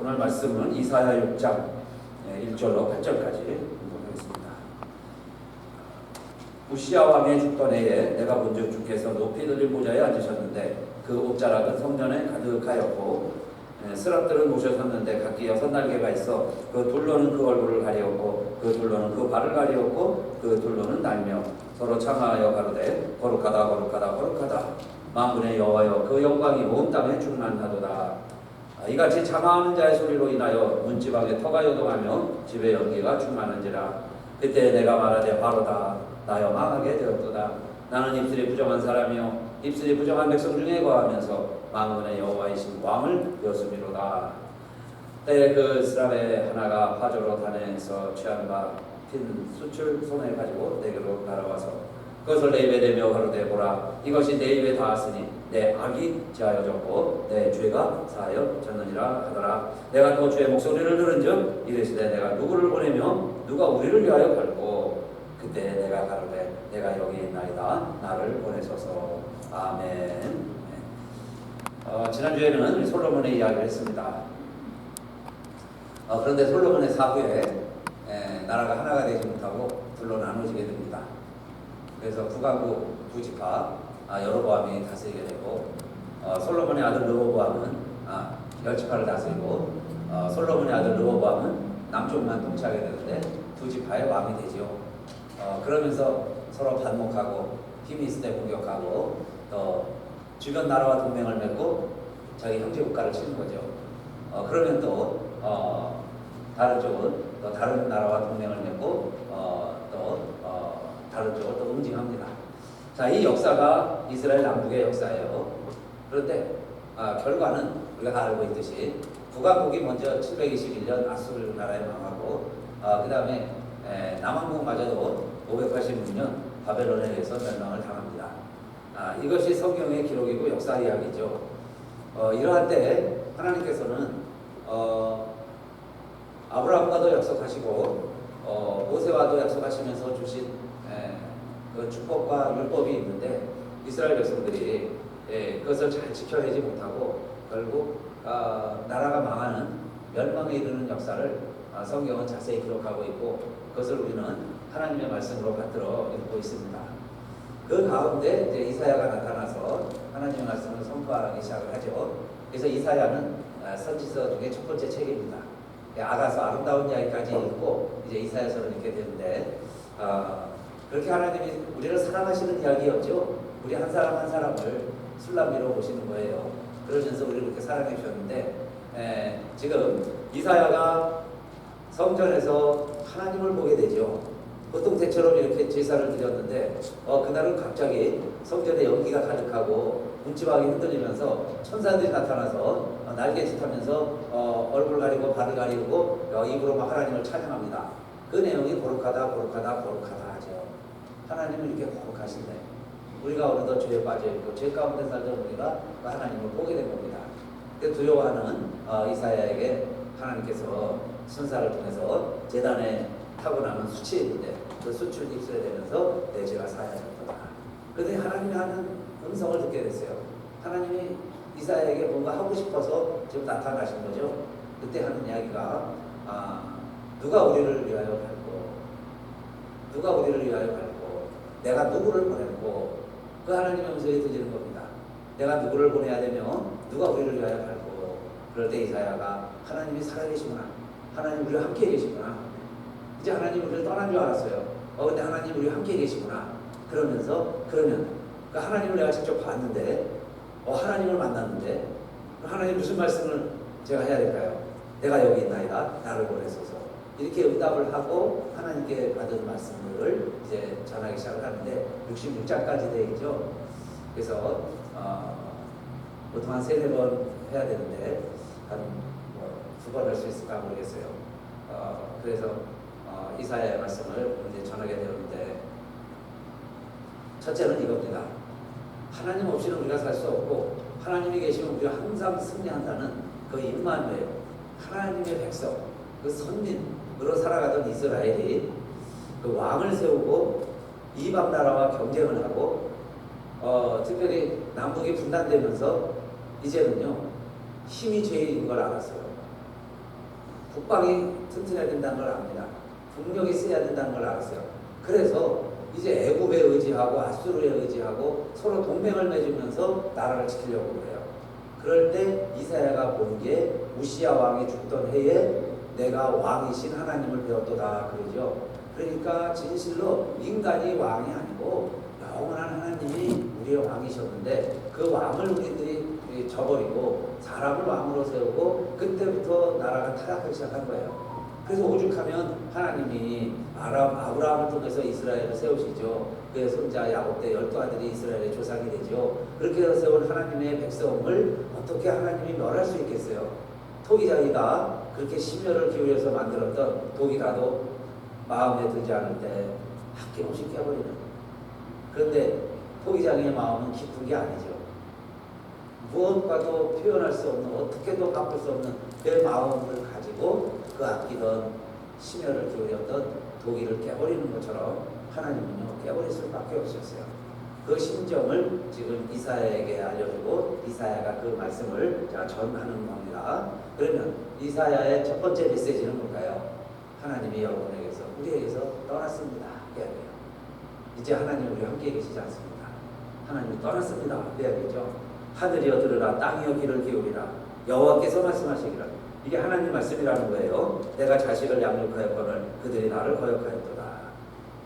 오늘 말씀은 이사야 6장 1절로 8절까지 공부하겠습니다. 우시야 왕의 죽던 해에 내가 본즉 주께서 높이 들린 보좌에 앉으셨는데 그 옷자락은 성전에 가득하였고 스랍들은 모셔섰는데 각기 6날개가 있어 그 둘로는 그 얼굴을 가리었고 그 둘로는 그 발을 가리었고 그 둘로는 날며 서로 창하여 가로되 거룩하다 거룩하다 거룩하다 만군의 여호와여 그 영광이 온 땅에 충만하도다. 이같이 장하하는 자의 소리로 인하여 문지방에 터가 요동하며 집에 연기가 충만한지라. 그때 내가 말하되 바로다 나여 망하게 되었도다. 나는 입술이 부정한 사람이요 입술이 부정한 백성 중에 거하면서 만군의 여호와이신 왕을 배웠음이로다. 때에 그 스랍의 하나가 화조로 단에서 취한 바 핀 수출 손에 가지고 내게로 날아와서 그것을 내 입에 대며 가로되 보라 이것이 내 입에 닿았으니 내 악이 제하여졌고 내 죄가 사하여졌느니라 하더라. 내가 또 주의 목소리를 들은즉 이르시되 내가 누구를 보내며 누가 우리를 위하여 갈고 그때 내가 가로되 내가 여기 있나이다 나를 보내소서. 아멘. 지난주에는 솔로몬의 이야기를 했습니다. 그런데 솔로몬의 사후에 나라가 하나가 되지 못하고 둘로 나눠지게 됩니다. 그래서 북왕국 두 지파 여로보암이 다스리게 되고 솔로몬의 아들 르호보암은 10지파를 다스리고 솔로몬의 아들 르호보암은 남쪽만 통치하게 되는데 두 지파의 왕이 되죠. 그러면서 서로 반목하고 힘이 있을 때 공격하고 또 주변 나라와 동맹을 맺고 자기 형제 국가를 치는 거죠. 그러면 또 다른 쪽은 또 다른 나라와 동맹을 맺고 또 다른 쪽을 또 응징합니다. 자, 이 역사가 이스라엘 남북의 역사예요. 그런데 결과는 우리가 다 알고 있듯이 북왕국이 먼저 721년 아수르 나라에 망하고 그 다음에 남왕국마저도 586년 바벨론에 의해서 멸망을 당합니다. 이것이 성경의 기록이고 역사 이야기죠. 이러한 때 하나님께서는 아브라함과도 약속하시고 모세와도 약속하시면서 주신 그 축복과 율법이 있는데 이스라엘 백성들이 그것을 잘 지켜내지 못하고 결국 나라가 망하는 멸망에 이르는 역사를 성경은 자세히 기록하고 있고 그것을 우리는 하나님의 말씀으로 받들어 읽고 있습니다. 그 가운데 이제 이사야가 나타나서 하나님의 말씀을 선포하기 시작을 하죠. 그래서 이사야는 선지서 중에 첫 번째 책입니다. 아가서 아름다운 이야기까지 읽고 이제 이사야서를 읽게 되는데 그렇게 하나님이 우리를 사랑하시는 이야기였죠. 우리 한 사람 한 사람을 술람미로 보시는 거예요. 그러면서 우리를 그렇게 사랑해 주셨는데 지금 이사야가 성전에서 하나님을 보게 되죠. 보통 때처럼 이렇게 제사를 드렸는데 그날은 갑자기 성전에 연기가 가득하고 문지방이 흔들리면서 천사들이 나타나서 날개짓하면서 얼굴 가리고 발을 가리고 입으로 막 하나님을 찬양합니다. 그 내용이 거룩하다 거룩하다 거룩하다 하죠. 하나님은 이렇게 거룩하신데 우리가 어느덧 죄에 빠져있고 죄 가운데 살던 우리가 하나님을 보게 된 겁니다. 그 두려워하는 이사야에게 하나님께서 천사를 통해서 제단에 타고나는 수치 있는데 그 수치를 입술에 대면서 내 죄가 사하여졌다. 그런데 하나님이 하는 음성을 듣게 됐어요. 하나님이 이사야에게 뭔가 하고 싶어서 지금 나타나신 거죠. 그때 하는 이야기가 누가 우리를 위하여 갈고 누가 우리를 위하여 갈고 내가 누구를 보내고 그 하나님의 음성이 들리는 겁니다. 내가 누구를 보내야 되며 누가 우리를 위하여 갈고 그럴 때 이사야가 하나님이 살아계시구나. 하나님 우리와 함께 계시구나. 이제 하나님 우리를 떠난 줄 알았어요. 근데 하나님 우리와 함께 계시구나. 그러면 그 하나님을 내가 직접 봤는데 하나님을 만났는데 하나님 무슨 말씀을 제가 해야 될까요? 내가 여기 있나이다 나를 보내소서. 이렇게 응답을 하고 하나님께 받은 말씀을 이제 전하기 시작을 하는데 66장까지 되어 있죠. 그래서 보통 한 3-4번 해야 되는데 한 2번 할 수 있을까 모르겠어요. 그래서 이사야의 말씀을 이제 전하게 되었는데 첫째는 이겁니다. 하나님 없이는 우리가 살 수 없고 하나님이 계시면 우리가 항상 승리한다는 그 임마누엘 하나님의 백성 그 선민으로 살아가던 이스라엘이 그 왕을 세우고 이방 나라와 경쟁을 하고 특별히 남북이 분단되면서 이제는요 힘이 죄인 걸 알았어요. 국방이 튼튼해야 된다는 걸 압니다. 국력이 세야 된다는 걸 알았어요. 그래서 이제 애굽에 의지하고 아수르에 의지하고 서로 동맹을 맺으면서 나라를 지키려고 그래요. 그럴 때 이사야가 본 게 우시야 왕이 죽던 해에 내가 왕이신 하나님을 배웠도다 그러죠. 그러니까 진실로 인간이 왕이 아니고 영원한 하나님이 우리의 왕이셨는데 그 왕을 우리들이 저버리고 사람을 왕으로 세우고 그때부터 나라가 타락하기 시작한 거예요. 그래서 오죽하면 하나님이 아브라함을 통해서 이스라엘을 세우시죠. 그의 손자 야곱 때 12아들이 이스라엘의 조상이 되죠. 그렇게 해서 세운 하나님의 백성을 어떻게 하나님이 멸할 수 있겠어요? 토기장이가 그렇게 심혈을 기울여서 만들었던 독이라도 마음에 들지 않을 때 아낌없이 깨버리는. 그런데 토기장의 마음은 깊은 게 아니죠. 무엇과도 표현할 수 없는, 어떻게도 바꿀 수 없는 그 마음을 가지고 그 아끼던 심혈을 기울였던 독일을 깨버리는 것처럼 하나님은요 깨버릴 수밖에 없었어요. 그 심정을 지금 이사야에게 알려주고 이사야가 그 말씀을 전하는 겁니다. 그러면 이사야의 첫 번째 메시지는 뭘까요? 하나님이 여러분에게서 우리에게서 떠났습니다. 이야기해요. 이제 하나님 우리 함께 계시지 않습니다. 하나님이 떠났습니다. 이야기죠. 하늘이여 들으라, 땅이여 귀를 기울이라, 여호와께서 말씀하시기를. 이게 하나님 말씀이라는 거예요. 내가 자식을 양육하였거늘 그들이 나를 거역하였도다.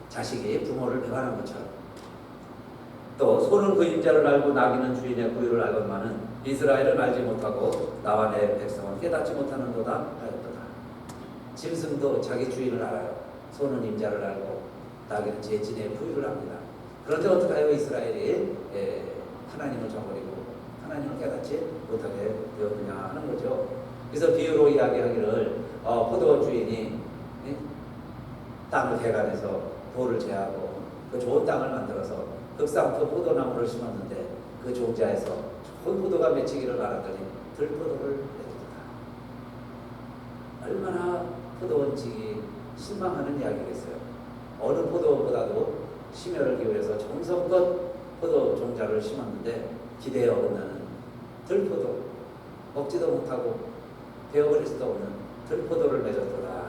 자식이 부모를 배반한 것처럼. 또 소는 그 임자를 알고 나귀는 주인의 구유를 알건만은 이스라엘을 알지 못하고 나와 내 백성은 깨닫지 못하는도다 하였도다. 짐승도 자기 주인을 알아요. 소는 임자를 알고 나귀는 제진의 구유를 압니다. 그런데 어떻게 하여 이스라엘이 하나님을 저버리고 하나님을 깨닫지 못하게 되었느냐 하는 거죠. 그래서 비유로 이야기하기를 포도 주인이 땅을 개간해서 돌을 제하고 그 좋은 땅을 만들어서 흑상토 포도나무를 심었는데 그 종자에서 좋은 포도가 맺히기를 바랐더니 들포도를 맺었다. 얼마나 포도원칙이 실망하는 이야기겠어요. 어느 포도보다도 심혈을 기울여서 정성껏 포도 종자를 심었는데 기대에 어긋나는 들포도, 먹지도 못하고 베어버릴 수도 없는 들포도를 맺었더라.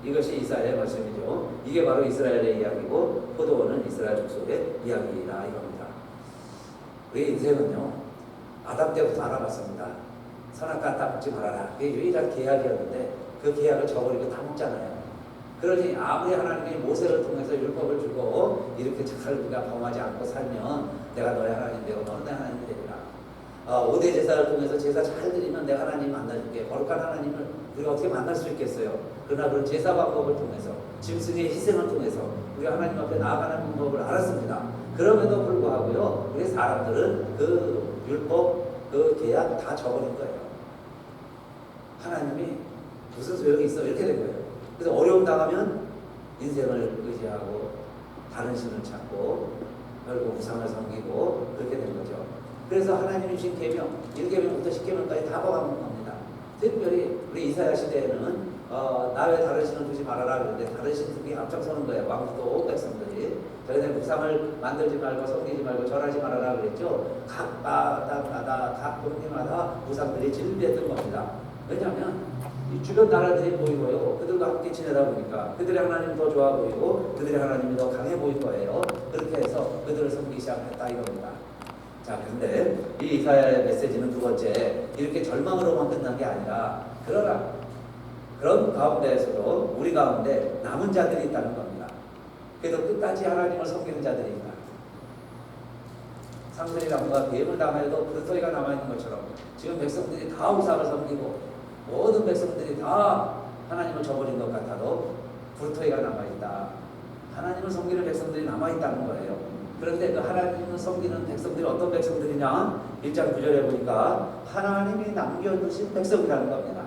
이것이 이사야의 말씀이죠. 이게 바로 이스라엘의 이야기고 포도원은 이스라엘 족속의 이야기라 이겁니다. 우리 인생은요 아담 때부터 알아봤습니다. 선악과 따먹지 말아라. 그게 유일한 계약이었는데 그 계약을 저버리고 다 먹잖아요. 그러니 아무리 하나님이 모세를 통해서 율법을 주고 이렇게 잘 우리가 범하지 않고 살면 내가 너의 하나님 되고 너는 내 하나님이 되리라. 5대 제사를 통해서 제사 잘 드리면 내가 하나님 만나줄게. 거룩한 하나님을 우리가 어떻게 만날 수 있겠어요? 그러나 그 제사 방법을 통해서 짐승의 희생을 통해서 우리가 하나님 앞에 나아가는 방법을 알았습니다. 그럼에도 불구하고요 우리 사람들은 그 율법 그 계약 다 저버린 거예요. 하나님이 무슨 소용이 있어 이렇게 된 거예요. 그래서 어려움 당하면 인생을 의지하고 다른 신을 찾고 결국 우상을 섬기고 그렇게 된 거죠. 그래서 하나님이 주신 계명 1계명부터 10계명까지 다 범하는 겁니다. 특별히 우리 이사야 시대에는 나 외 다른 신을 두지 말아라 그러는데 다른 신들이 앞장서는 거예요. 왕도 백성들이 저희들 우상을 만들지 말고 섬기지 말고 절하지 말아라 그랬죠. 각 마다마다 각 동네마다 우상들이 진리했던 겁니다. 왜냐하면 이 주변 나라들이 보이고요. 그들과 함께 지내다 보니까 그들의 하나님이 더 좋아 보이고 그들의 하나님이 더 강해 보일 거예요. 그렇게 해서 그들을 섬기기 시작했다 이겁니다. 자, 그런데 이 이사야의 메시지는 두 번째 이렇게 절망으로만 끝난 게 아니라 그러나 그런 가운데에서도 우리 가운데 남은 자들이 있다는 겁니다. 그래도 끝까지 하나님을 섬기는 자들이 있다. 상선이 나무가 뱀을 당해도 그토이가 남아있는 것처럼 지금 백성들이 다 우상을 섬기고 모든 백성들이 다 하나님을 저버린 것 같아도 불토이가 남아있다. 하나님을 섬기는 백성들이 남아있다는 거예요. 그런데 그 하나님을 섬기는 백성들이 어떤 백성들이냐? 1장 9절에 보니까 하나님이 남겨두신 백성이라는 겁니다.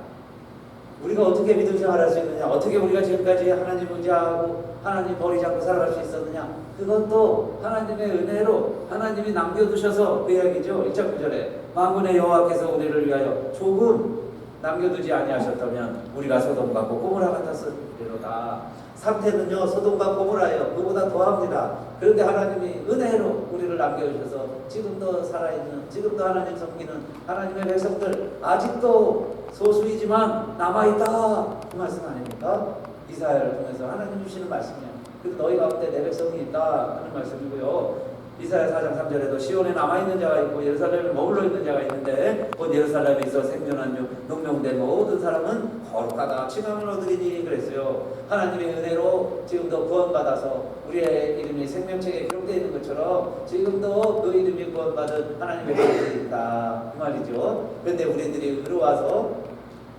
우리가 어떻게 믿음 생활할 수 있느냐? 어떻게 우리가 지금까지 하나님 의지하고 하나님 버리지 않고 살아갈 수 있었느냐? 그것도 하나님의 은혜로 하나님이 남겨두셔서 그 이야기죠. 1장 9절에 만군의 여호와께서 우리를 위하여 조금 남겨두지 아니하셨다면 우리가 소돔과 고모라 같았으리로다. 상태는요 소돔과 고모라예요. 그보다 더합니다. 그런데 하나님이 은혜로 우리를 남겨주셔서 지금도 살아있는 지금도 하나님 섬기는 하나님의 백성들 아직도 소수이지만 남아있다 그 말씀 아닙니까? 이사야를 통해서 하나님 주시는 말씀이에요. 그래서 너희 가운데 내 백성이 있다 하는 말씀이고요. 이사야 4장 3절에도 시온에 남아있는 자가 있고 예루살렘에 머물러 있는 자가 있는데 곧 예루살렘에 있어 생존한 농명된 모든 사람은 거룩하다 칭함을 얻으리니 그랬어요. 하나님의 은혜로 지금도 구원받아서 우리의 이름이 생명책에 기록되어 있는 것처럼 지금도 그 이름이 구원받은 하나님의 백성이 있다 그 말이죠. 그런데 우리들이 의로워서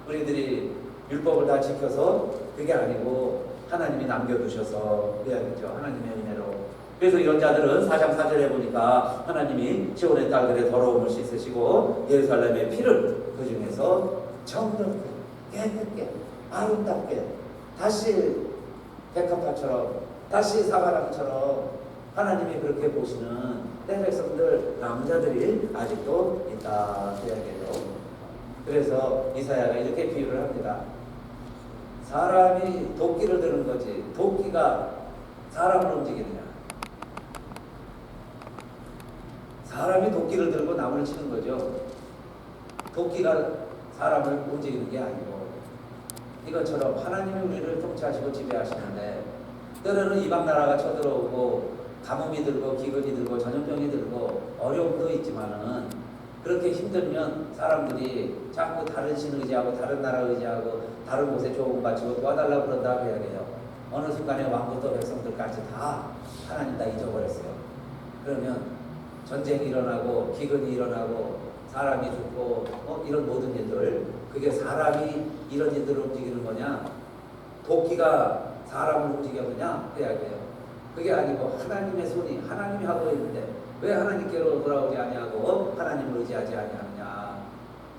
우리들이 율법을 다 지켜서 그게 아니고 하나님이 남겨두셔서 그래야겠죠. 하나님의 은혜로. 그래서 이런 자들은 4장 4절에 보니까 하나님이 시온의 딸들의 더러움을 씻으시고 예루살렘의 피를 그 중에서 정롭게 깨끗게 아름답게 다시 백합화처럼 다시 사과나무처럼 하나님이 그렇게 보시는 내 백성들 남자들이 아직도 있다 그래야겠죠. 그래서 이사야가 이렇게 비유를 합니다. 사람이 도끼를 드는 거지 도끼가 사람을 움직이느냐. 사람이 도끼를 들고 나무를 치는 거죠. 도끼가 사람을 움직이는 게 아니고 이것처럼 하나님이 우리를 통치하시고 지배하시는데 때로는 이방 나라가 쳐들어오고 가뭄이 들고 기근이 들고 전염병이 들고 어려움도 있지만은 그렇게 힘들면 사람들이 자꾸 다른 신 의지하고 다른 나라 의지하고 다른 곳에 조금 바치고 도와달라고 그런다 해야 돼요. 어느 순간에 왕부터 백성들까지 다 하나님 다 잊어버렸어요. 그러면 전쟁이 일어나고 기근이 일어나고 사람이 죽고 이런 모든 일들 그게 사람이 이런 일들을 움직이는 거냐 도끼가 사람을 움직이느냐 해야 돼요. 그게 아니고 하나님의 손이 하나님이 하고 있는데 왜 하나님께로 돌아오지 아니하고 하나님을 의지하지 아니하느냐.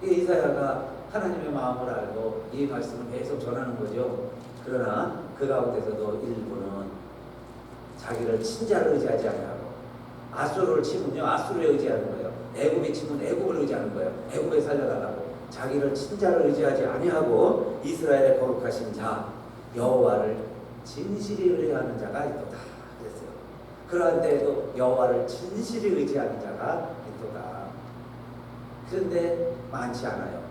이게 이사야가 하나님의 마음을 알고 이 말씀을 계속 전하는 거죠. 그러나 그 가운데서도 일부는 자기를 친자를 의지하지 아니하고 아수르를 치면요 아수르에 의지하는 거예요. 애굽이 치면 애굽을 의지하는 거예요. 애굽에 살려달라고. 자기를 친자를 의지하지 아니하고 이스라엘의 거룩하신 자 여호와를 진실히 의뢰하는 자가 있도다 그랬어요. 그러한 때에도 여호와를 진실히 의지하는 자가 있도다. 그런데 많지 않아요.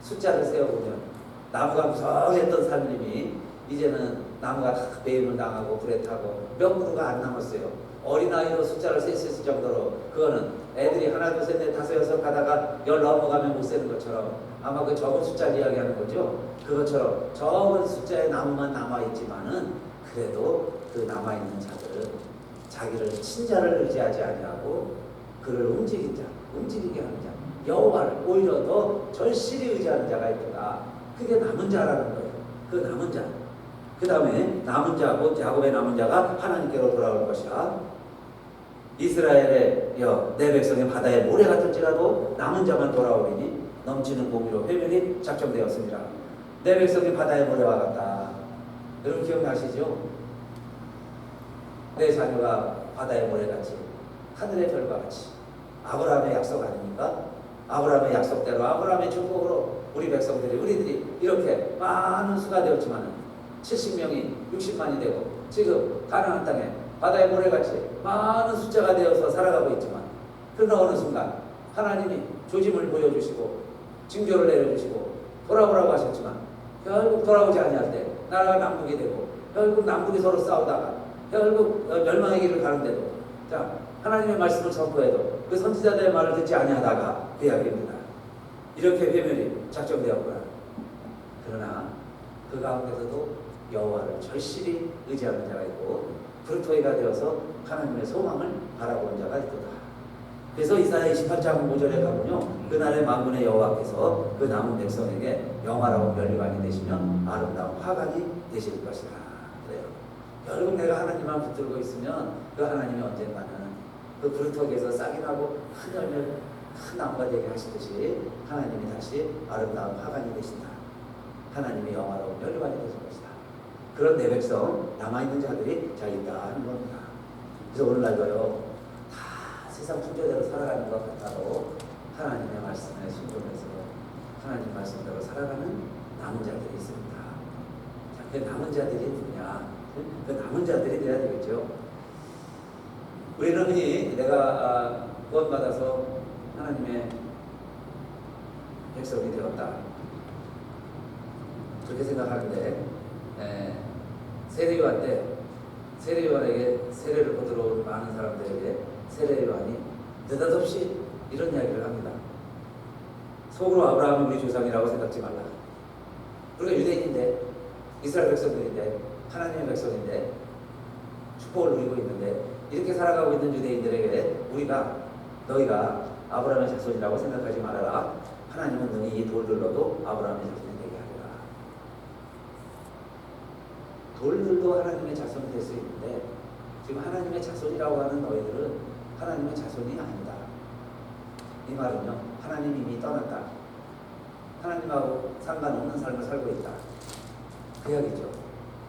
숫자를 세어보면 나무가 무성했던 산림이 이제는 나무가 다 배임을 당하고 불에 타고 몇 그루가 안 남았어요. 어린아이로 숫자를 셀 수 있을 정도로 그거는 애들이 하나 둘 셋 넷 다섯 여섯 가다가 열 넘어가면 못 세는 것처럼 아마 그 적은 숫자를 이야기하는 거죠. 그것처럼 적은 숫자의 나무만 남아있지만은 그래도 그 남아있는 자들은 자기를 친자를 의지하지 아니하고 그를 움직인 자, 움직이게 하는 자 여호와를 오히려 더 절실히 의지하는 자가 있구나. 그게 남은 자라는 거예요. 그 남은 자. 그 다음에 남은 자, 곧 야곱의 남은 자가 하나님께로 돌아올 것이라. 이스라엘의 내 백성의 바다에 모래 같을지라도 남은 자만 돌아오리니 넘치는 공의로 회면이 작정되었습니다. 내 백성이 바다의 모래와 같다. 여러분 기억나시죠? 내 자녀가 바다의 모래같이 하늘의 별과 같이 아브라함의 약속 아닙니까? 아브라함의 약속대로 아브라함의 축복으로 우리 백성들이 우리들이 이렇게 많은 수가 되었지만 70명이 60만이 되고 지금 가나안 땅에 바다의 모래같이 많은 숫자가 되어서 살아가고 있지만 그러나 어느 순간 하나님이 조짐을 보여주시고 징조를 내려주시고 돌아오라고 하셨지만 결국 돌아오지 아니할 때 나라가 남북이 되고 결국 남북이 서로 싸우다가 결국 멸망의 길을 가는데도 자 하나님의 말씀을 선포해도 그 선지자들의 말을 듣지 아니하다가 그 이야기입니다. 이렇게 회면이 작정되었구나. 그러나 그 가운데서도 여호와를 절실히 의지하는 자가 있고 브루토이가 되어서 하나님의 소망을 바라보는 자가 있도다. 그래서 이사야 28장 5절에 가면요 그날의 만군의 여호와께서 그 남은 백성에게 영화로운 면류관이 되시면 아름다운 화관이 되실 것이라. 그래요. 결국 내가 하나님만 붙들고 있으면 그 하나님이 언젠가는 그 브루토기에서 싹이 나고 큰 열매를 큰 나무가 되게 하시듯이 하나님이 다시 아름다운 화관이 되신다. 하나님의 영화로운 면류관이 되실 것이다. 그런 내 백성 남아있는 자들이 자 있다 하는 겁니다. 그래서 오늘날도요 다 세상 풍조대로 살아가는 것 같아도 하나님의 말씀에 순종해서 하나님 말씀대로 살아가는 남은 자들이 있습니다. 자, 그 남은 자들이 누구냐? 그 남은 자들이 돼야 되겠죠. 우리는 흔히 내가 구원받아서 하나님의 백성이 되었다. 그렇게 생각하는데 세례요한 때 세례요한에게 세례를 받으러 온 많은 사람들에게 세례요한이 느닷없이 이런 이야기를 합니다. 속으로 아브라함이 우리 조상이라고 생각지 말라. 우리가 유대인인데 이스라엘 백성들인데 하나님의 백성인데 축복을 누리고 있는데 이렇게 살아가고 있는 유대인들에게 너희가 아브라함의 자손이라고 생각하지 말아라. 하나님은 너희 이 돌들로도 아브라함의 자손이 되게 하리라. 돌들도 하나님의 자손이 될 수 있는데 지금 하나님의 자손이라고 하는 너희들은 하나님의 자손이 아니다. 이 말은요, 하나님이 이미 떠났다. 하나님하고 상관없는 삶을 살고 있다. 그 이야기죠.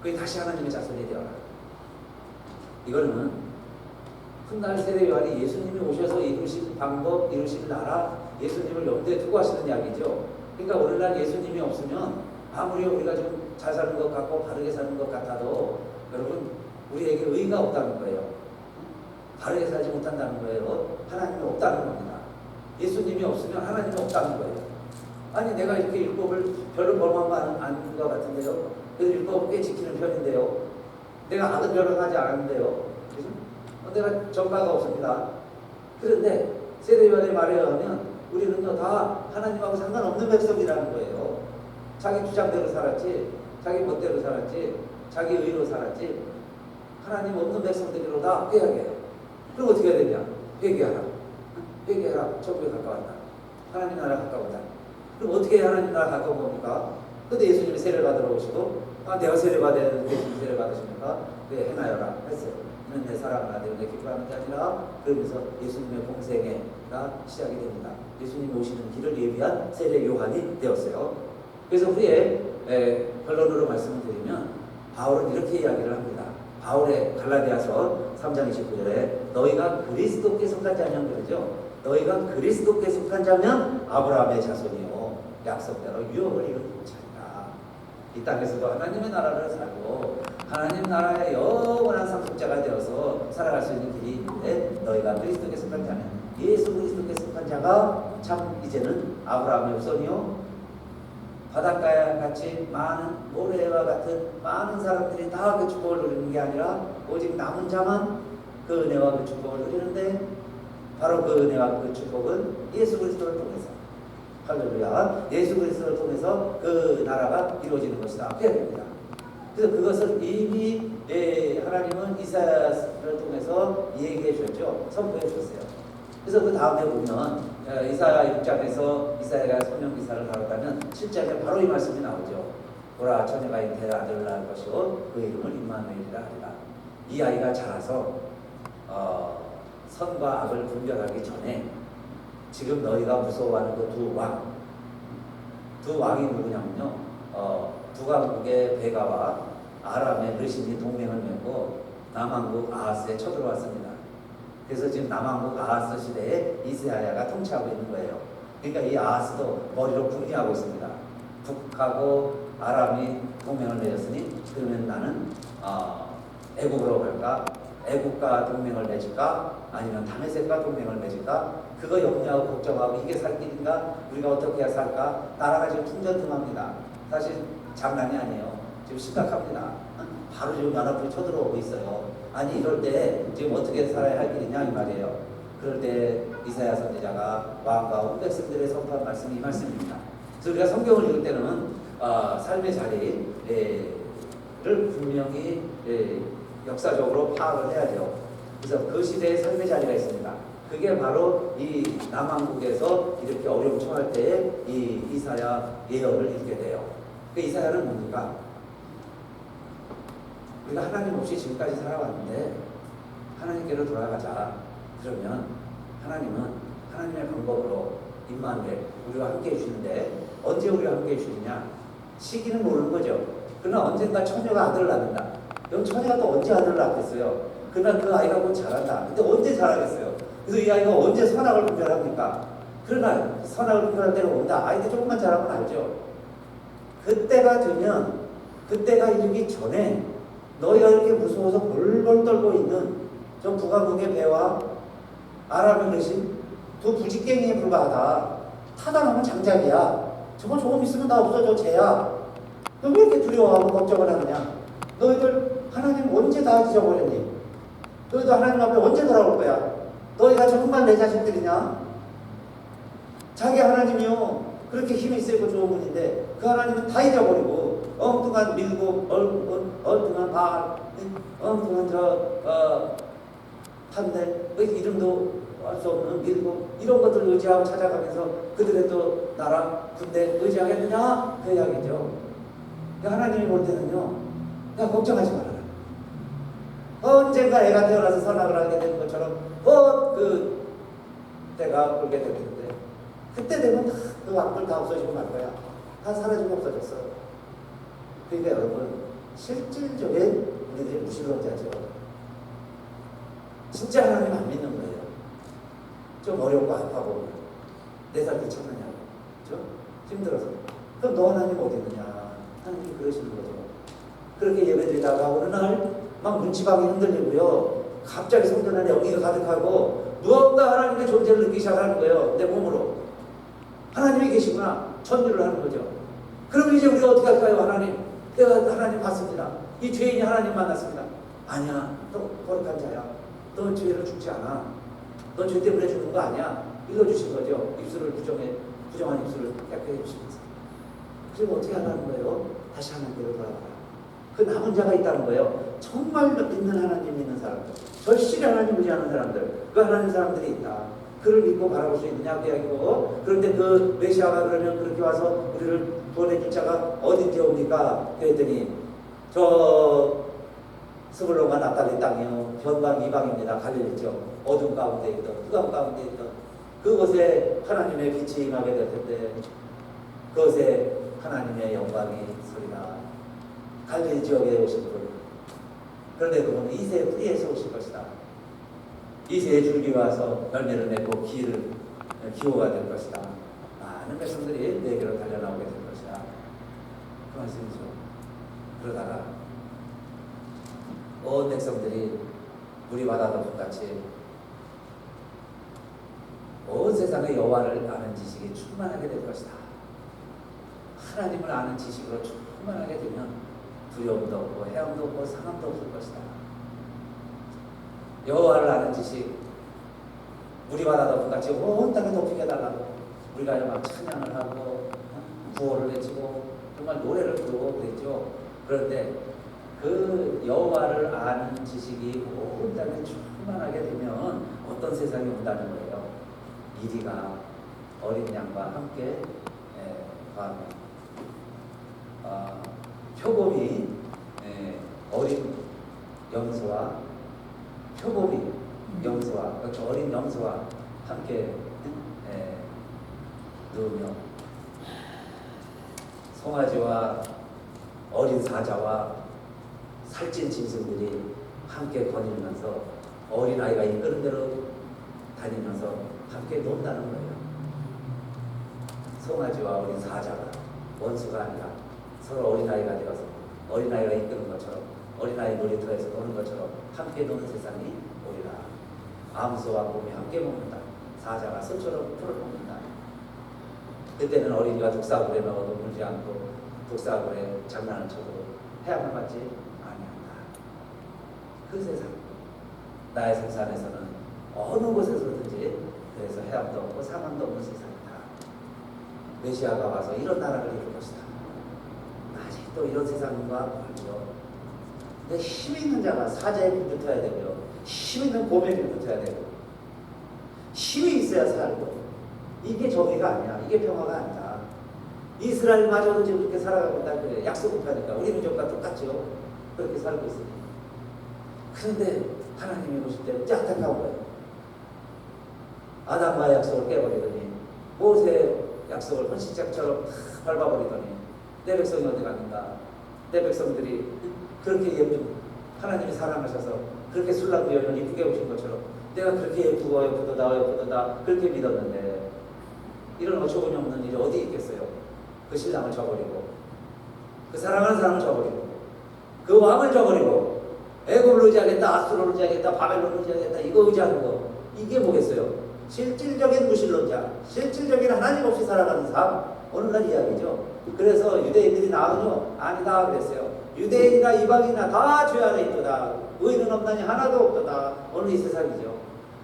그게 다시 하나님의 자손이 되어라. 이거는 훗날 세례요한이 예수님이 오셔서 이루신 방법, 이루신 나라, 예수님을 염두에 두고 하시는 이야기죠. 그러니까 오늘날 예수님이 없으면 아무리 우리가 좀 잘 사는 것 같고 바르게 사는 것 같아도 여러분 우리에게 의의가 없다는 거예요. 바르게 살지 못한다는 거예요. 하나님이 없다는 겁니다. 예수님이 없으면 하나님이 없다는 거예요. 아니 내가 이렇게 율법을 별로 멀만 않은 것 같은데요. 그래도 율법을 꽤 지키는 편인데요. 내가 악은 별로 하지 않았는데요. 그죠? 내가 전과가 없습니다. 그런데 세례요한의 말에 의하면 우리는요 다 하나님하고 상관없는 백성이라는 거예요. 자기 주장대로 살았지, 자기 멋대로 살았지, 자기 의로 살았지, 하나님 없는 백성들로 다 회개해요. 그럼 어떻게 해야 되냐? 회개하라. 회개하라. 천국에 가까웠다. 하나님 나라 가까웠다. 그럼 어떻게 하나님 나라 가까운 겁니까? 근데 예수님이 세례를 받으러 오시고 내가 세례 받아야 되는데 예수님 세례 받으십니까? 네, 해나여라 했어요. 너는 내 사랑하는 아들, 내 기뻐하는 자니라. 그러면서 예수님의 공생애가 시작이 됩니다. 예수님 오시는 길을 예비한 세례 요한이 되었어요. 그래서 후에 결론으로 말씀을 드리면 바울은 이렇게 이야기를 합니다. 바울의 갈라디아서 3장 29절에 너희가 그리스도께 속한 자면 그러죠. 너희가 그리스도께 속한 자면 아브라함의 자손이요 약속대로 유업을 이루는 자니라. 이 땅에서도 하나님의 나라를 살고 하나님 나라의 영원한 상속자가 되어서 살아갈 수 있는 길이 있는데 너희가 그리스도께 속한 자면 예수 그리스도께 속한 자가 참 이제는 아브라함의 후손이요 바닷가에 같이 많은 모래와 같은 많은 사람들이 다 그 축복을 누리는 게 아니라 오직 남은 자만 그 은혜와 그 축복을 누리는데 바로 그 은혜와 그 축복은 예수 그리스도를 통해서 할렐루야 예수 그리스도를 통해서 그 나라가 이루어지는 것이다. 해야 됩니다. 그래서 그것을 이미 하나님은 이사야를 통해서 얘기해 주셨죠. 선포해 주셨어요. 그래서 그 다음에 보면 이사야 6장에서 이사야가 소명기사를 다뤘다면 7장에 바로 이 말씀이 나오죠. 보라 처녀가 잉태를 아들을 낳을 것이요 그 이름을 임마누엘이라 하리라. 이 아이가 자라서 선과 악을 분별하기 전에 지금 너희가 무서워하는 그 두 왕이 누구냐면요 북왕국의 베가와 아람의 르신이 동맹을 맺고 남왕국 아하스에 쳐들어왔습니다. 그래서 지금 남왕국 아하스 시대에 이스라엘가 통치하고 있는 거예요. 그러니까 이 아하스도 머리로 궁리하고 있습니다. 북하고 아람이 동맹을 맺었으니 그러면 나는 애국으로 갈까? 애국과 동맹을 맺을까? 아니면 다메섹과 동맹을 맺을까? 그거 염려하고 걱정하고 이게 살 길인가? 우리가 어떻게 해야 살까? 나라가 지금 풍전등합니다. 사실 장난이 아니에요. 지금 심각합니다. 바로 지금 연합군이 쳐들어오고 있어요. 아니 이럴 때 지금 어떻게 살아야 할 길이냐 이 말이에요. 그럴 때 이사야 선지자가 왕과 온 백성들의 선포한 말씀이 이 말씀입니다. 그래서 우리가 성경을 읽을 때는 삶의 자리를 분명히 역사적으로 파악을 해야죠. 그래서 그 시대의 삶의 자리가 있습니다. 그게 바로 이 남왕국에서 이렇게 어려움 처할 때에 이 이사야 예언을 읽게 돼요. 그 이사야는 뭡니까? 우리가 하나님 없이 지금까지 살아왔는데 하나님께로 돌아가자. 그러면 하나님은 하나님의 방법으로 임마누엘 우리와 함께 해주시는데 언제 우리와 함께 해주시느냐? 시기는 모르는 거죠. 그러나 언젠가 처녀가 아들을 낳는다. 그럼 처녀가 또 언제 아들을 낳겠어요? 그러나 그 아이가 곧 자란다. 근데 언제 자라겠어요? 그래서 이 아이가 언제 선악을 분별합니까? 그러나 선악을 분별할 때가 온다. 아이들 조금만 자라면 알죠. 그때가 되면 그때가 이르기 전에 너희가 이렇게 무서워서 벌벌 떨고 있는 저 북왕국의 배와 아람의 르신 두 부직갱이에 불과하다. 타다 놓으면 장작이야. 저거 조금 있으면 다 없어져, 쟤야. 너 왜 이렇게 두려워하고 걱정을 하느냐? 너희들 하나님 언제 다 잊어버렸니? 너희도 하나님 앞에 언제 돌아올 거야? 너희가 정말 내 자식들이냐? 자기 하나님이요, 그렇게 힘이 세고 좋은 분인데 그 하나님은 다 잊어버리고 엉뚱한 밀고 엉뚱한 발, 엉뚱한 판넬, 이름도 알 수 없는 밀고 이런 것들 의지하고 찾아가면서 그들의 또 나라 군대 의지하겠느냐? 그 이야기죠. 하나님이 볼 때는요, 야, 걱정하지 말아라. 언젠가 애가 태어나서 선악을 하게 되는 것처럼 그 때가 오게 될 텐데 그때 되면 다 그 왕들 다 없어지고 말 거야. 다 사라지고 없어졌어. 그러니까 여러분, 실질적인 우리들이 무신론자죠. 진짜 하나님 안 믿는 거예요. 좀 어렵고 아파보면 내 삶이 참느냐고, 그렇죠? 힘들어서. 그럼 너 하나님 어디 있느냐? 하나님이 그러시는 거죠. 그렇게 예배드리다가 어느 날 막 문지방이 흔들리고요, 갑자기 성전 안에 영기가 가득하고 무언가 하나님의 존재를 느끼기 시작하는 거예요. 내 몸으로 하나님이 계시구나, 천주를 하는 거죠. 그럼 이제 우리가 어떻게 할까요? 내가 하나님 봤습니다. 이 죄인이 하나님 만났습니다. 아니야, 너 거룩한 자야. 너 죄를 죽지 않아. 너 죄 때문에 죽는 거 아니야. 읽어주신 거죠. 입술을 부정한 입술을 깨끗해 주시면서. 그리고 어떻게 하라는 거예요? 다시 하나님께로 돌아가라. 그 남은 자가 있다는 거예요. 정말 믿는 하나님 믿는 사람들, 절실히 하나님 의지하는 사람들, 그 하나님 사람들이 있다. 그를 믿고 바라볼 수 있느냐 그 이야기고. 그런데 그 메시아가 그러면 그렇게 와서 우리를 구원해 줄 자가 어딘지 옵니까? 그랬더니 저 스불론과 naphtali 땅이요, 변방 이방입니다. 갈릴리죠. 어둠 가운데 있던, 흑암 가운데 있던 그곳에 하나님의 빛이 임하게 될 텐데 그곳에 하나님의 영광이 서리라. 갈릴리 지역에 오신 분, 그런데 그분은 이새의 뿌리에서 오실 것이다. 이새의 줄기가 와서 열매를 맺고 기호가 될 것이다. 많은 백성들이 내게로 달려나오게 될 것이다. 그 말씀이죠. 그러다가 온 백성들이 물이 바다도 똑같이 온 세상의 여호와를 아는 지식이 충만하게 될 것이다. 하나님을 아는 지식으로 충만하게 되면 두려움도 없고 해함도 없고 상함도 없을 것이다. 여호와를 아는 지식, 물이 바다도 똑같이 온 땅에 덮이게 해달라고 우리가 막 찬양을 하고 구호를 외치고 정말 노래를 부르고 그랬죠. 그런데 그 여호와를 아는 지식이 온 땅에 충만하게 되면 어떤 세상이 온다는 거예요. 이리가 어린 양과 함께 거하며 표범이 어린 염소와 표범이 염소와 어린 염소와 함께 누우며 송아지와 어린 사자와 살찐 짐승들이 함께 거닐면서 어린아이가 이끄는 대로 다니면서 함께 논다는 거예요. 송아지와 어린 사자가 원수가 아니라 서로 어린아이가 되어서 어린아이가 이끄는 것처럼 어린아이 놀이터에서 노는 것처럼 함께 노는 세상이 오리라. 암소와 곰이 함께 먹는다. 사자가 소처럼 풀을 먹는다. 그때는 어린이가 독사굴에 넣어도 물지 않고 독사굴에 장난을 쳐도 해야만 받지 아니한다. 그 세상, 나의 생산에서는 어느 곳에서든지 그래서 해함도 없고 상함도 없는 세상이다. 메시아가 와서 이런 나라를 이룰 것이다. 아직도 이런 세상과 멀죠. 근데 힘 있는 자가 사자의 빛 붙어야 되고요, 힘 있는 곰의 빛 붙어야 되고, 힘이 있어야 살고. 이게 정의가 아니야. 이게 평화가 아니다. 이스라엘마저도 지금 그렇게 살아가고 있다. 그래. 약속을 하니까 우리 민족과 똑같죠. 그렇게 살고 있으니. 그런데 하나님이 보실 때는 안타까운 거예요. 아담과의 약속을 깨버리더니 모세의 약속을 헌신짝처럼 밟아버리더니 내 백성이 어디 갔는가. 내 백성들이 그렇게 예쁜, 하나님이 사랑하셔서 그렇게 술랑도 여년 이쁘게 오신 것처럼 내가 그렇게 예쁘다 그렇게 믿었는데 이런 어처구니 없는 일이 어디 있겠어요. 그 신랑을 저버리고 그 사랑하는 사람을 저버리고 그 왕을 저버리고 애굽을 의지하겠다, 아수르를 의지하겠다, 바벨론을 의지하겠다, 이거 의지하는 거, 이게 뭐겠어요? 실질적인 무신론자, 실질적인 하나님 없이 살아가는 삶, 오늘날 이야기죠. 그래서 유대인들이 나오뇨? 아니다 그랬어요. 유대인이나 이방인이나 다 죄 아래 있도다. 의인은 없나니 하나도 없도다. 오늘 이 세상이죠.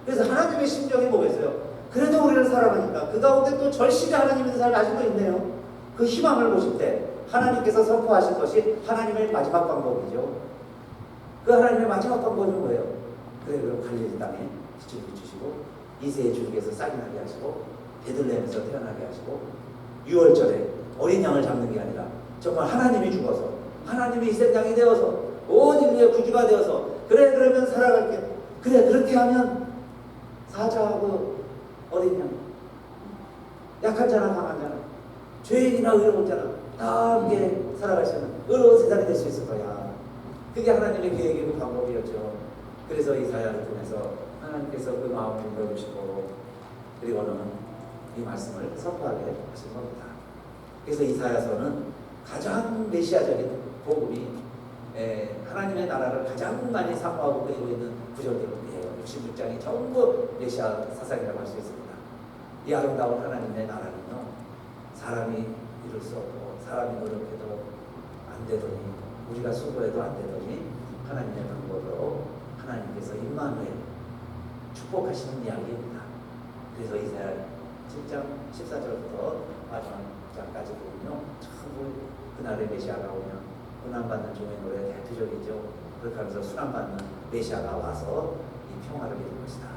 그래서 하나님의 심정이 뭐겠어요? 그래도 우리를 사랑하니까 그 가운데 또 절실히 하나님 있는 사람이 아직도 있네요. 그 희망을 보실 때 하나님께서 선포하신 것이 하나님의 마지막 방법이죠. 그 하나님의 마지막 방법은 뭐예요? 그래, 그럼 갈릴리 땅에 빛을 비추시고 이새의 줄기에서 싹이 나게 하시고 베들레헴에서 태어나게 하시고 6월절에 어린 양을 잡는 게 아니라 정말 하나님이 죽어서 하나님이 희생 양이 되어서 온 인류의 구주가 되어서 그래 그러면 살아갈게. 그래 그렇게 하면 사자하고 어린 양, 약한 자나 강한 자나 죄인이나 의로운 자나 다 함께 살아갈 수 있는 의로운 세상이 될 수 있을 거야. 그게 하나님의 계획이고 방법이었죠. 그래서 이사야를 통해서 하나님께서 그 마음을 열어주시고 그리고는 이 말씀을 선포하게 하신 겁니다. 그래서 이사야서는 가장 메시아적인 복음이 하나님의 나라를 가장 많이 사모하고 그리고 있는 구절들이에요. 66장이 전부 메시아 사상이라고 할 수 있습니다. 이 아름다운 하나님의 나라는요, 사람이 이룰 수 없고 사람이 노력해도 안 되더니 우리가 수고해도 안 되더니 하나님의 방법으로 하나님께서 임마누엘 축복하시는 이야기입니다. 그래서 이사야 7장 14절부터 마지막 장까지 보면요, 참 그날의 메시아가 오면 고난받는 종의 노래 대표적이죠. 그렇게 하면서 순환받는 메시아가 와서 이 평화를 이룰 것이다.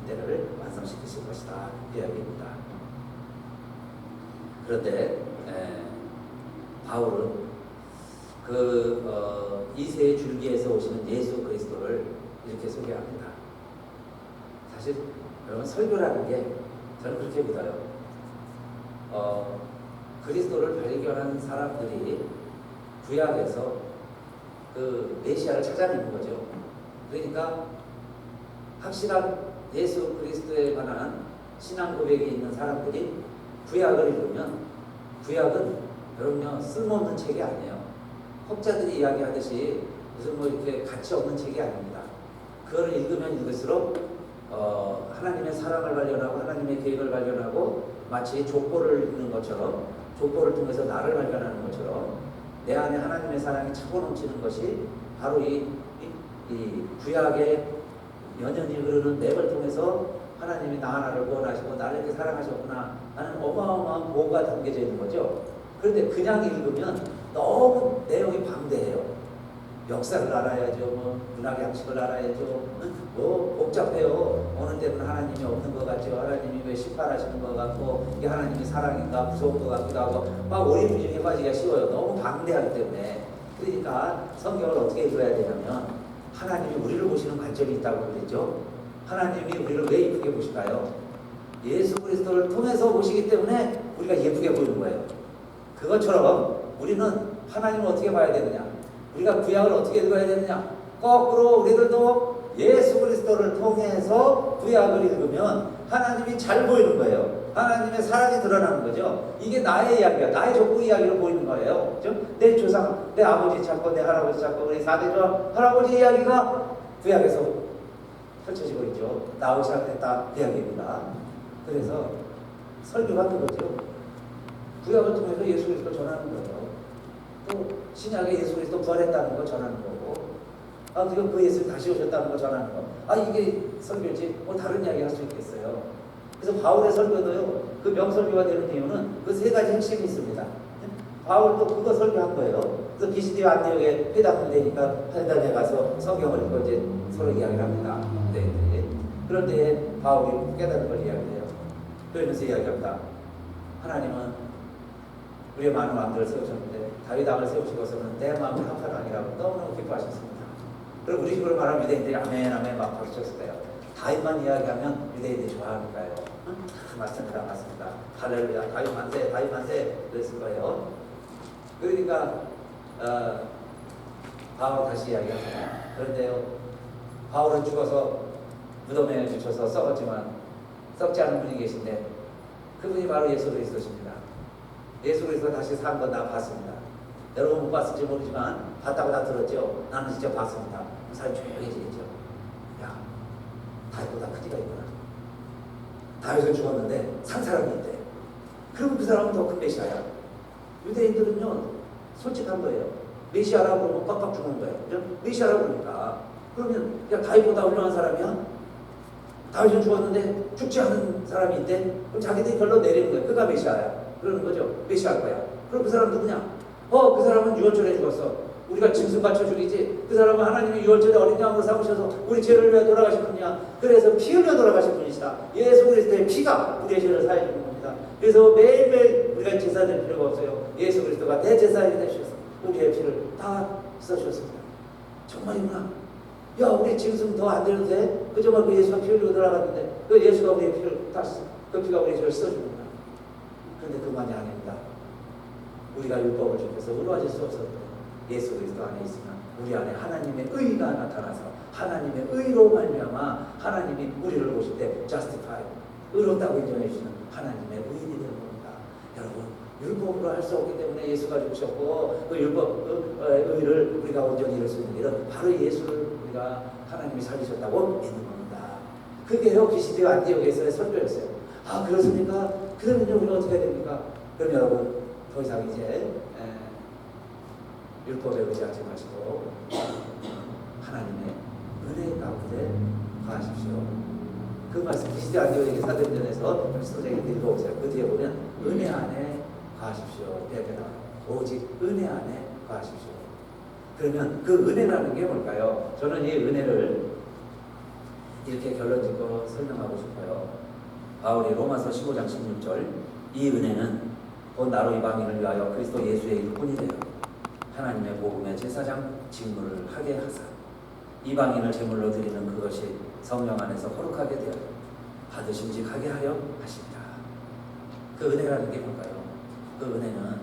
이때를 완성시키실 것이다. 이야기입니다. 그런데 바울은 그 이새의 줄기에서 오시는 예수 그리스도를 이렇게 소개합니다. 사실 여러분 설교라는 게 저는 그렇게 믿어요. 그리스도를 발견한 사람들이 구약에서 그 메시아를 찾아내는 거죠. 그러니까 확실한 예수 그리스도에 관한 신앙 고백이 있는 사람들이 구약을 읽으면 구약은 여러분요 쓸모없는 책이 아니에요. 학자들이 이야기하듯이 무슨 뭐 이렇게 가치 없는 책이 아닙니다. 그걸 읽으면 읽을수록 하나님의 사랑을 발견하고 하나님의 계획을 발견하고 마치 족보를 읽는 것처럼 족보를 통해서 나를 발견하는 것처럼 내 안에 하나님의 사랑이 차고 넘치는 것이 바로 이 구약의 연연히 흐르는 맵을 통해서 하나님이 나 하나를 구원하시고 나를 이렇게 사랑하셨구나 하는 어마어마한 보고가 담겨져 있는 거죠. 그런데 그냥 읽으면 너무 내용이 방대해요. 역사를 알아야죠. 뭐 문학 양식을 알아야죠. 뭐 복잡해요. 어느 때는 하나님이 없는 것 같죠. 하나님이 왜 심판하시는 것 같고 이게 하나님이 사랑인가 무서운 것 같기도 하고 막 오리무중에 빠지기가 쉬워요. 너무 방대하기 때문에. 그러니까 성경을 어떻게 읽어야 되냐면 하나님이 우리를 보시는 관점이 있다고 그랬죠. 하나님이 우리를 왜 예쁘게 보실까요? 예수 그리스도를 통해서 보시기 때문에 우리가 예쁘게 보이는 거예요. 그것처럼 우리는 하나님을 어떻게 봐야 되느냐? 우리가 구약을 어떻게 읽어야 되느냐? 거꾸로 우리들도 예수 그리스도를 통해서 구약을 읽으면 하나님이 잘 보이는 거예요. 하나님의 사랑이 드러나는 거죠. 이게 나의 이야기야. 나의 족보 이야기로 보이는 거예요. 그렇죠? 내 조상, 내 아버지 찾고 내 할아버지 찾고 우리 4대조 할아버지 이야기가 구약에서 펼쳐지고 있죠. 나오기 시작했다 그 이야기입니다. 그래서 설교가 그거죠. 구약을 통해서 예수 그리스도 전하는 거예요. 또 신약에 예수 그리스도 부활했다는 거 전하는 거고, 지금 그 예수님 다시 오셨다는 거 전하는 거. 이게 설교지. 뭐 다른 이야기 할 수 있겠어요. 그래서 바울의 설교도요. 그 명설교가 되는 이유는 그 세 가지 핵심이 있습니다. 바울도 그거 설교한 거예요. 그래서 비시디와 안디옥에 회당을 되니까 회당에 가서 성경을 읽고 이제 서로 이야기를 합니다. 네. 그런데 바울이 깨닫는 걸 이야기해요. 그러면서 이야기합니다. 하나님은 우리의 많은 왕들을 세우셨는데 다윗 왕을 세우시고서는 내 마음을 합한 왕이라고 너무너무 기뻐하셨습니다. 그리고 우리 식으로 말하면 유대인들이 아멘 아멘 막 박수쳤을 거예요. 다윗만 이야기하면 유대인들이 좋아하니까요. 맞습니다. 할렐루야 다윗 만세 다윗 만세 그랬을 거예요. 그러니까 바울 다시 이야기하잖아요. 그런데요 바울은 죽어서 무덤에 묻혀서 썩었지만 썩지 않은 분이 계신데 그분이 바로 예수 그리스도십니다. 예수 그리스도 다시 산 건 나 봤습니다. 여러분 못 봤을지 모르지만 봤다고 다 들었죠. 나는 진짜 봤습니다. 사람이 조용해지겠죠. 야, 다윗보다 크지가 있구나. 다윗은 죽었는데 산 사람이 있대. 그럼 그 사람은 더 큰 메시아야. 유대인들은요 솔직한 거예요. 메시아라고 그러면 빡빡 죽는 거예요. 그죠? 메시아라고 그러니까. 그러면 야 다윗보다 훌륭한 사람이야? 다윗은 죽었는데 죽지 않은 사람이 있대? 그럼 자기들이 결론 내리는 거예요. 그가 메시아야. 그러는 거죠. 메시아일 거야. 그럼 그 사람 누구냐? 그 사람은 유월절에 죽었어. 우리가 짐승 바쳐 죽이지. 그 사람은 하나님이 유월절에 어린 양으로 삼으셔서 우리 죄를 위해 돌아가신 분이야. 그래서 피 흘려 돌아가신 분이시다. 예수 그리스도의 피가 우리의 죄를 사해 주는 겁니다. 그래서 매일매일 우리가 제사 될 필요가 없어요. 예수 그리스도가 대제사장이 되셔서 우리의 피를 다 써주셨습니다. 정말이구나. 야, 우리 짐승 더 안 되도 돼? 그 정말 그 예수가 피 흘리고 돌아갔는데 그 예수가 우리의 피를 다시 그 피가 우리의 죄를 써줍니다. 그런데 그만이 아닙니다. 우리가 율법을 지켜서 의로워질 수 없었는데 예수 그리스도 안에 있으면 우리 안에 하나님의 의가 나타나서 하나님의 의로 말미암아 하나님이 우리를 보실 때 justify, 의롭다고 인정해 주시는 하나님의 의인이 되는 겁니다. 여러분, 율법으로 할 수 없기 때문에 예수가 죽으셨고 그 율법 그 의를 우리가 온전히 이룰 수 있는 길은 바로 예수를 우리가 하나님이 살리셨다고 믿는 겁니다. 그게요 비시디오 안디옥에서의 설교였어요. 아 그렇습니까? 그러면요 우리가 어떻게 해야 됩니까? 그럼 여러분 더 이상 이제 율법에 의지하지 마시고 하나님의 은혜 가운데 가십시오. 그 말씀 비시디오 안디옥의 사도행전에서 선생님 읽어보세요. 그 뒤에 보면 은혜 안에 가십시오. 베베라 오직 은혜 안에 가십시오. 그러면 그 은혜라는 게 뭘까요? 저는 이 은혜를 이렇게 결론짓고 설명하고 싶어요. 바울이 로마서 15장 16절 이 은혜는 곧 나로 이방인을 위하여 그리스도 예수의 일꾼이 되어 하나님의 복음의 제사장 직무를 하게 하사 이방인을 제물로 드리는 그것이 성령 안에서 거룩하게 되어 받으심직하게 하려 하십니다. 그 은혜라는 게 뭘까요? 그 은혜는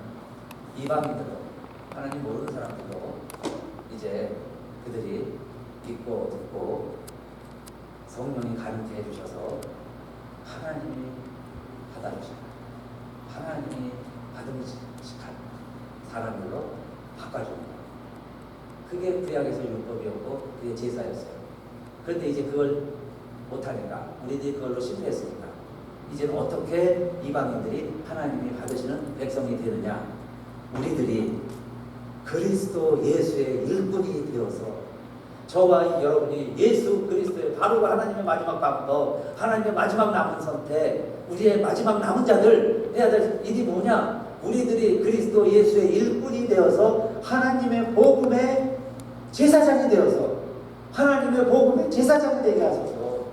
이방인들도 하나님 모르는 사람들도 이제 그들이 믿고 듣고 성령이 가르쳐 해주셔서 하나님이 받아주신 하나님이 받음직한 사람들로 바꿔줍니다. 그게 구약에서 율법이었고 그게 제사였어요. 그런데 이제 그걸 못하니까 우리들이 그걸로 실패했습니다. 이제는 어떻게 이방인들이 하나님이 받으시는 백성이 되느냐? 우리들이 그리스도 예수의 일꾼이 되어서 저와 여러분이 예수 그리스도의 바로 하나님의 마지막 방법, 하나님의 마지막 남은 선택, 우리의 마지막 남은 자들 해야 될 일이 뭐냐? 우리들이 그리스도 예수의 일꾼이 되어서 하나님의 복음의 제사장이 되어서 하나님의 복음의 제사장이 되게 하소서.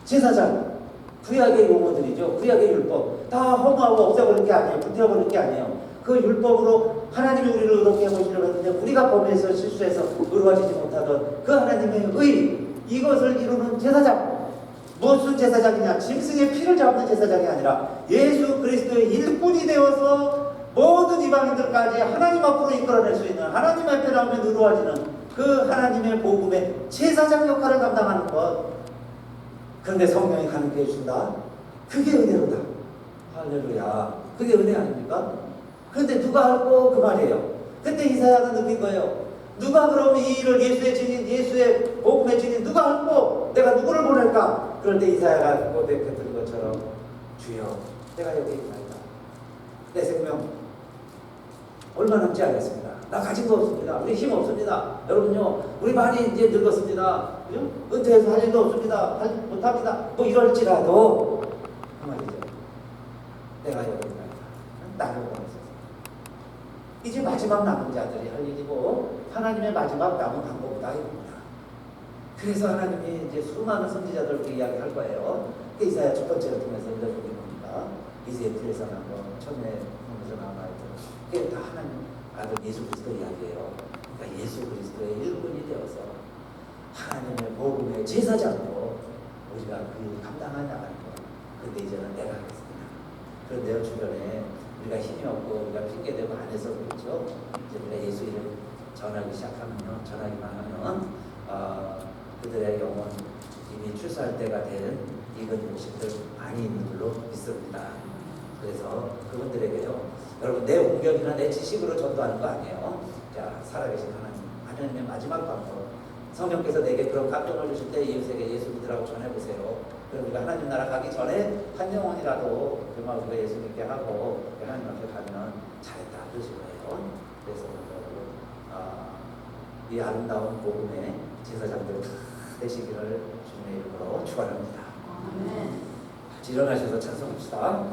제사장, 구약의 용어들이죠. 구약의 율법 다 허무하고 없애버릴 게 아니에요. 불태워버릴 게 아니에요. 그 율법으로 하나님이 우리를 의롭게 해보시려고 했는데 우리가 범해서 실수해서 의로워지지 못하던 그 하나님의 의, 이것을 이루는 제사장. 무슨 제사장이냐? 짐승의 피를 잡는 제사장이 아니라 예수 그리스도의 일꾼이 되어서 모든 이방인들까지 하나님 앞으로 이끌어낼 수 있는, 하나님 앞에 나오면 의로워지는 그 하나님의 복음의 제사장 역할을 감당하는 것. 그런데 성령이 가능케 해준다? 그게 은혜로다. 할렐루야. 그게 은혜 아닙니까? 그런데 누가 알고 그 말이에요. 그때 이사야가 느낀 거예요. 누가 그럼 이 일을 예수의 증인, 예수의 복음의 증인 누가 알고 내가 누구를 보낼까? 그럴 때 이사야가 고백했던 것처럼 주여 내가 여기 있나이다. 내 생명 얼마 남지 않았습니다. 나 가진 거 없습니다. 우리 힘 없습니다. 여러분요, 우리 많이 이제 늙었습니다. 그죠? 은퇴해서 할 일도 없습니다. 할 못합니다. 뭐 이럴지라도 그 말이죠. 내가 여기 있나이다. 나를 보내소서. 이제 마지막 남은 자들이 할 일이고 하나님의 마지막 남은 방법이다 이겁니다. 그래서 하나님이 이제 수많은 선지자들 우리 이야기할 거예요. 이사야 첫 번째를 통해서 읽어주는 겁니다. 이스라엘에서 나온 거, 처음에 보면서 나온 말들, 그게 다 하나님 아들 예수 그리스도 이야기예요. 그러니까 예수 그리스도의 일꾼이 되어서 하나님의 복음의 제사장으로 우리가 그 일을 감당해 나가는 거예요. 그런데 이제는 내가 하겠습니다. 그런데요, 주변에 우리가 힘이 없고 우리가 핑계대고 안 해서 그렇죠. 이제 우리가 예수 이름 전하기 시작하면요, 전하기만 하면 그들의 영혼 이미 출소할 때가 된 익은 음식들 많이 있는 줄로 믿습니다. 그래서 그분들에게요, 여러분 내 옹견이나 내 지식으로 전도하는 거 아니에요. 자, 살아계신 하나님의 마지막 방법, 성령께서 내게 그런 감동을 주실 때 이웃에게 예수 믿으라고 전해보세요. 그럼 우리가 하나님 나라 가기 전에 한 영혼이라도 정말 우리가 예수 믿게 하고 하나님 앞에 가면 잘했다 그러신 거예요. 그래서 이 아름다운 복음의 제사장들 다 되시기를 주님의 이름으로 축원합니다. 같이 일어나셔서 찬송합시다.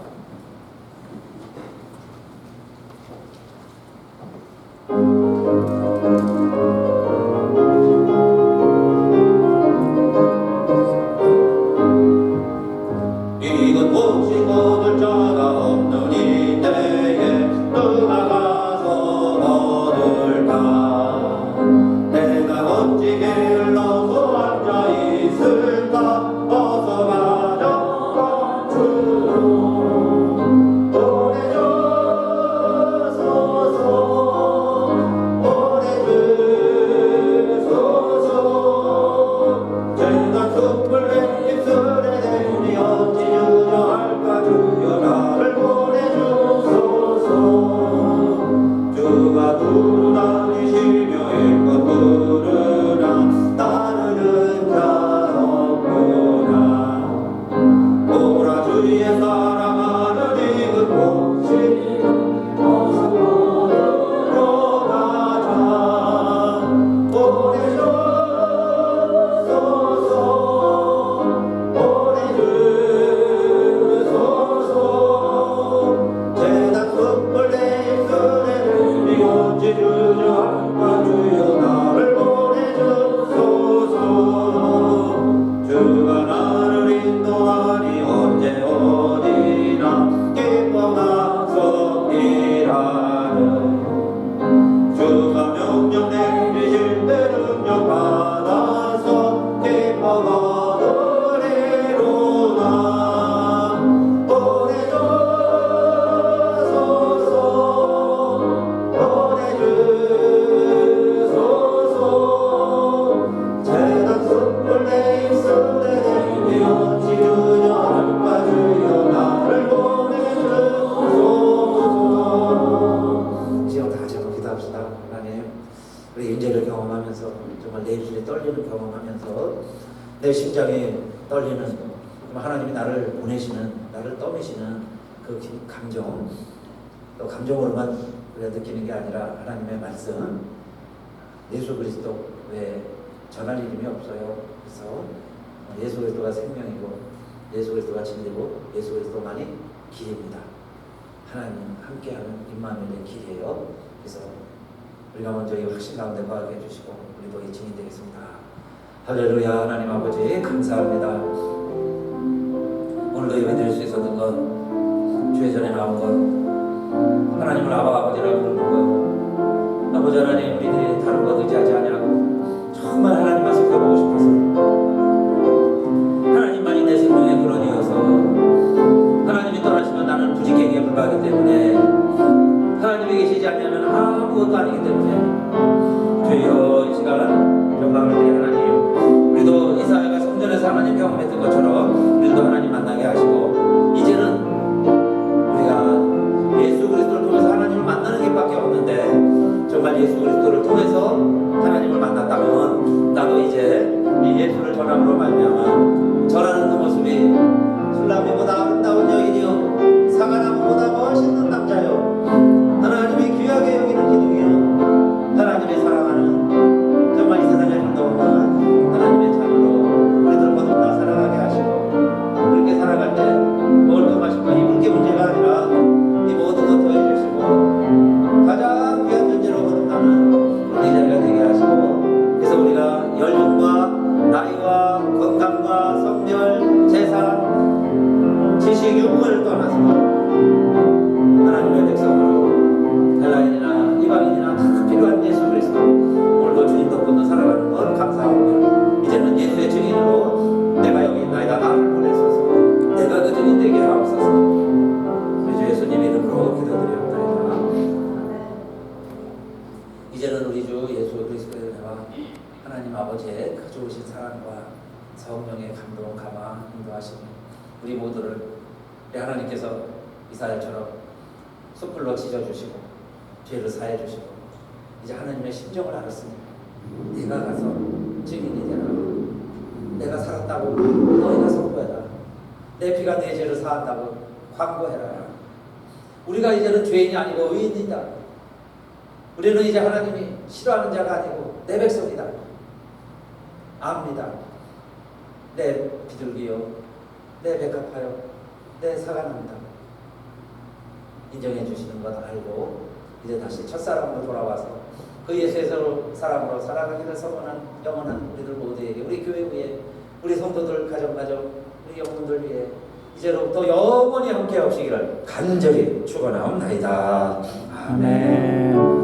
이건 혹시 거둘 자가 없는 이때에 누가 가서 거둘까? 내가 어찌 게을러서 앉아있을까? 어서 가자 주로 보내주소서 보내주소서 제가 숲을 내 입술에 대니 어찌 주저할까 주여 나를 보내주소서 주가 두루 다니시며 일껏 부르나 따르는 자 없구나 오라 주의 사랑하는 이그 곳이 어서 보러 가자 보내주소서 재단 숲을 내 입술에 들리 어찌 주저할까 주여 나를 보내주소서 주가 나를 인도하니 언제 어디나 기뻐가서 일하는 주가 명령 내리실 때 능력 받아서 기뻐 거두리로다 보내주소서 재단 숲을 내 입술에 대니 어찌 주저할까 주여 나를 보내주소서 지금 다시 한번 기도합시다. 하나님, 우리 임재를 경험하면서 정말 내 입술이 떨리는 경험하면서 내 심장이 떨리는 정말 하나님이 나를 보내시는 나를 떠미시는 그 감정 또 감정으로만 우리가 느끼는 게 아니라 하나님의 말씀 예수 그리스도 외에 전할 이름이 없어요. 그래서 예수 그리스도가 생명이고 예수 그리스도가 진리고 예수 그리스도만이 길입니다. 하나님 함께하는 임마누엘의 길이에요. 그래서 우리가 먼저 이 확신 가운데 거하게 해주시고 우리도 이 증인 되겠습니다. 할렐루야. 하나님 아버지 감사합니다. 오늘도 예배 드릴 수 있었던 것 주의 전에 나온 것 하나님을 아버지라고 부르는 것 아버지 하나님 우리들이 다른 것 의지하지 아니하고 정말 하나님 말씀 배우고 싶어서 하나님만이 내 생명의 근원이어서 하나님이 떠나시면 나는 부지깽이에 불과하기 때문에 하나님이 계시지 않으면 아무것도 아니기 때문에 주여 이 시간 영광을 드리 하나님 우리도 이사야가 성전에서 하나님 경험했던 것처럼 우리도 하나님 만나게 하시고 이제는 우리가 예수 그리스도를 통해서 하나님을 만나는 길밖에 없는데 정말 예수 그리스도를 통해서 하나님을 만났다면 나도 이제 이 예수를 전함으로 말미암아 전하는 그 모습이 술나무보다 아름다운 여인이요 사과나무보다 멋있는 남자요 하나님이 귀하게 여기는 기둥이요 하나님의 사랑하는 정말 이 세상에 불도 없는 하나님의 자녀로 우리들 모두 다 사랑하게 하시고 그렇게 살아갈 때 먹을 것 마실 것 입을 게 문제가 아니라 이 모든 것 더해주시고 가장 귀한 존재로 거듭나는 우리 자리가 되게 하시고 그래서 우리가 연륜과 나이와 건강과 성별, 재산, 지식, 유물을 떠나서 하나님의 백성으로 헬라인이나 이방인이나 다 필요한 예수 그리스도 오늘도 주님 덕분으로 살아가는 것 감사하고요. 이제는 예수의 증인으로 내가 여기 있나이다 나를 보내소서 내가 그 증인 되게 하옵소서 우리 주 예수님 이름으로 기도드리옵나이다. 이제는 우리 주 예수 그리스도의 은혜와 하나님 아버지의 그 좋으신 사랑과 성령의 감동, 감화, 인도하심이 우리 모두를 우리 하나님께서 이사야처럼 숯불로 찢어주시고 죄를 사해주시고 이제 하나님의 심정을 알았으니까 내가 가서 증인이 되라 내가 살았다고 너희가 선포해라 내 피가 내 죄를 사한다고 광고해라. 우리가 이제는 죄인이 아니고 의인이다. 우리는 이제 하나님이 싫어하는 자가 아니고 내 백성이다. 압니다. 내 비둘기요, 내 백합하여, 내 사랑합니다. 인정해 주시는 것 알고 이제 다시 첫사랑으로 돌아와서 그 예수의 사랑으로 살아가기를 소원한 영원한 우리들 모두에게, 우리 교회 위에, 우리 성도들 가정 우리 영혼들 위해 이제로부터 영원히 함께 하시기를 간절히 축원하옵나이다. 아멘.